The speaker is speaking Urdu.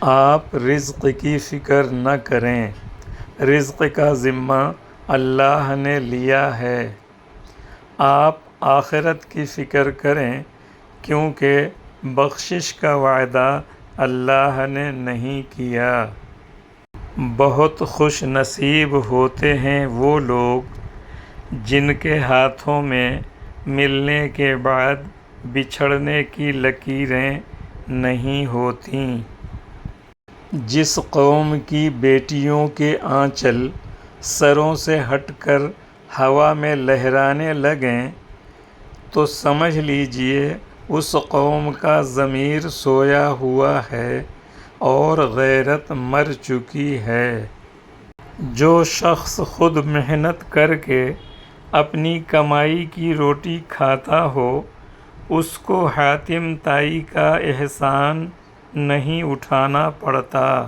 آپ رزق کی فکر نہ کریں، رزق کا ذمہ اللہ نے لیا ہے۔ آپ آخرت کی فکر کریں، کیونکہ بخشش کا وعدہ اللہ نے نہیں کیا۔ بہت خوش نصیب ہوتے ہیں وہ لوگ جن کے ہاتھوں میں ملنے کے بعد بچھڑنے کی لکیریں نہیں ہوتیں۔ جس قوم کی بیٹیوں کے آنچل سروں سے ہٹ کر ہوا میں لہرانے لگیں تو سمجھ لیجیے اس قوم کا ضمیر سویا ہوا ہے اور غیرت مر چکی ہے۔ جو شخص خود محنت کر کے اپنی کمائی کی روٹی کھاتا ہو، اس کو حاتم طائی کا احسان نہیں اٹھانا پڑتا۔